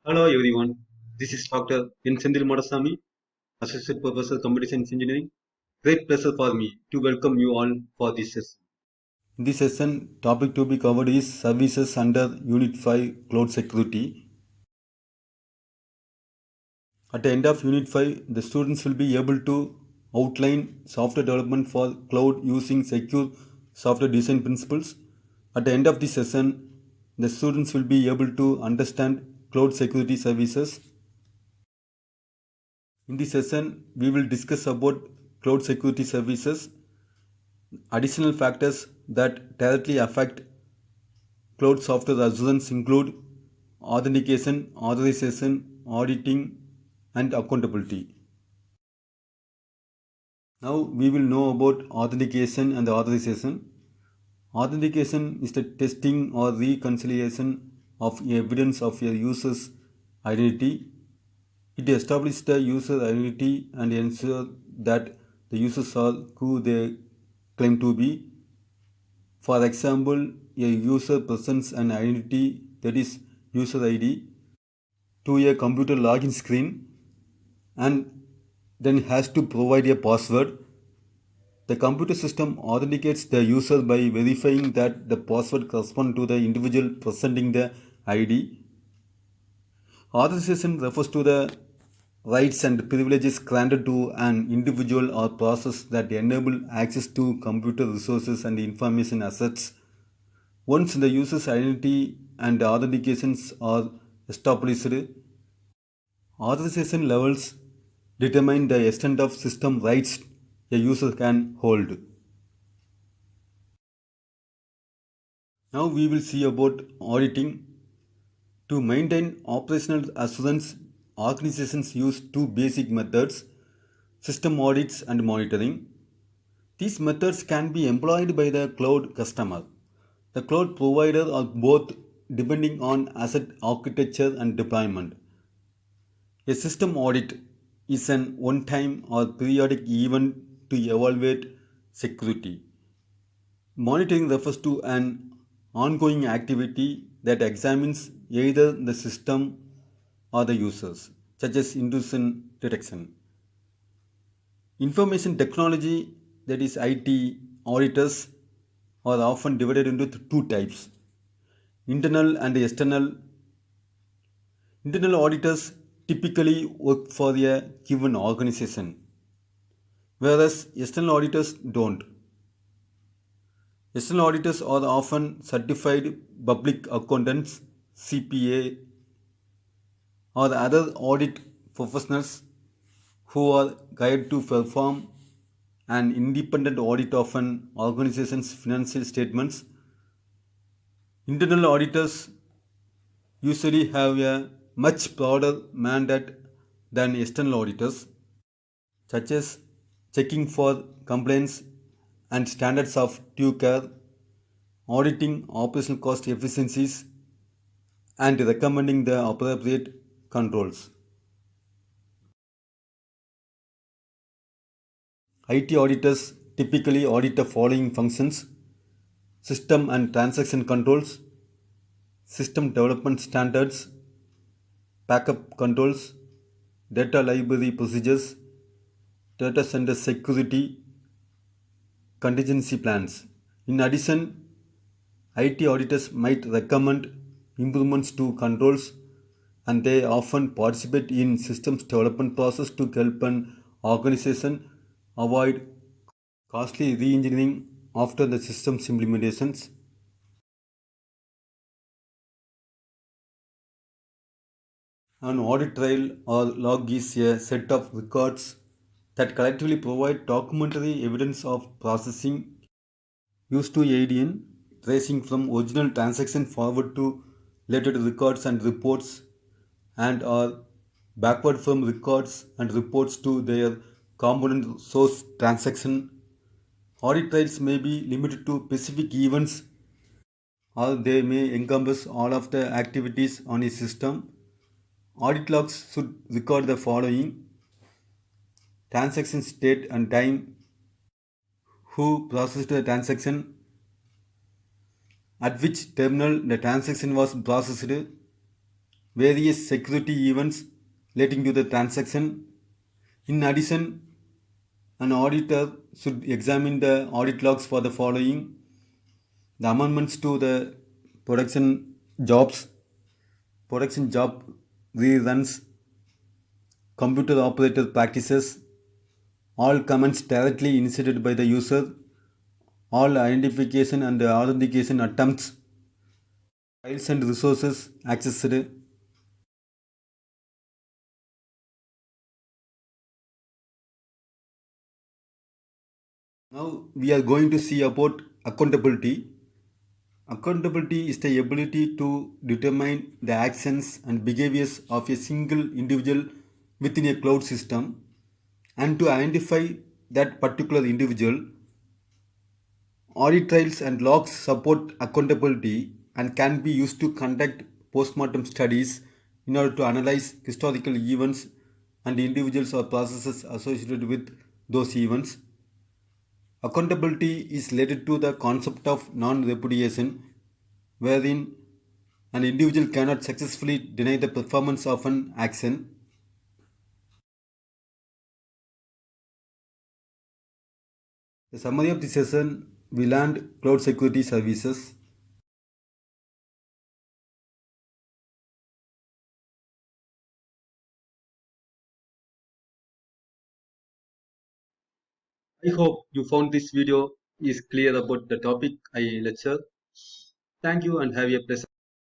Hello everyone, this is Dr. N.Senthil Madasamy, Associate Professor Computer Science Engineering. Great pleasure for me to welcome you all for this session. In this session, topic to be covered is services under Unit 5 Cloud Security. At the end of Unit 5, the students will be able to outline software development for cloud using secure software design principles. At the end of the session, the students will be able to understand cloud security services. In this session, we will discuss about cloud security services, additional factors that directly affect cloud software assurance include authentication, authorization, auditing, and accountability. Now we will know about authentication and authorization. Authentication is the testing or reconciliation of evidence of a user's identity. It establishes the user identity and ensures that the users are who they claim to be. For example, a user presents an identity, that is user ID, to a computer login screen and then has to provide a password. The computer system authenticates the user by verifying that the password corresponds to the individual presenting the ID. Authorization refers to the rights and privileges granted to an individual or process that enable access to computer resources and information assets. Once the user's identity and authentications are established, authorization levels determine the extent of system rights a user can hold. Now we will see about auditing. To maintain operational assurance, organizations use two basic methods: system audits and monitoring. These methods can be employed by the cloud customer, the cloud provider, or both depending on asset architecture and deployment. A system audit is an one time or periodic event to evaluate security. Monitoring refers to an ongoing activity that examines either the system or the users, such as intrusion detection. Information technology, that is IT auditors, are often divided into two types: internal and external. Internal auditors typically work for a given organization, whereas external auditors don't. External auditors are often certified public accountants, CPA, or other audit professionals who are hired to perform an independent audit of an organization's financial statements. Internal auditors usually have a much broader mandate than external auditors, such as checking for compliance and standards of due care, auditing operational cost efficiencies, and recommending the appropriate controls. IT auditors typically audit the following functions: system and transaction controls, system development standards, backup controls, data library procedures, data center security, contingency plans. In addition, IT auditors might recommend improvements to controls, and they often participate in systems development process to help an organization avoid costly re-engineering after the system's implementations. An audit trail or log is a set of records that collectively provide documentary evidence of processing used to aid in tracing from original transaction forward to related records and reports, and are backward from records and reports to their component source transaction. Audit trails may be limited to specific events, or they may encompass all of the activities on a system. Audit logs should record the following: transaction state and time, who processed the transaction, at which terminal the transaction was processed, various security events relating to the transaction. In addition, an auditor should examine the audit logs for the following: the amendments to the production jobs, production job reruns, computer operator practices, all comments directly initiated by the user, all identification and authentication attempts, files and resources accessed. Now we are going to see about accountability. Accountability is the ability to determine the actions and behaviors of a single individual within a cloud system and to identify that particular individual. Audit trails and logs support accountability and can be used to conduct postmortem studies in order to analyze historical events and individuals or processes associated with those events. Accountability is related to the concept of non repudiation, wherein an individual cannot successfully deny the performance of an action. The summary of the session: we learned cloud security services. I hope you found this video is clear about the topic I lecture. Thank you and have a pleasant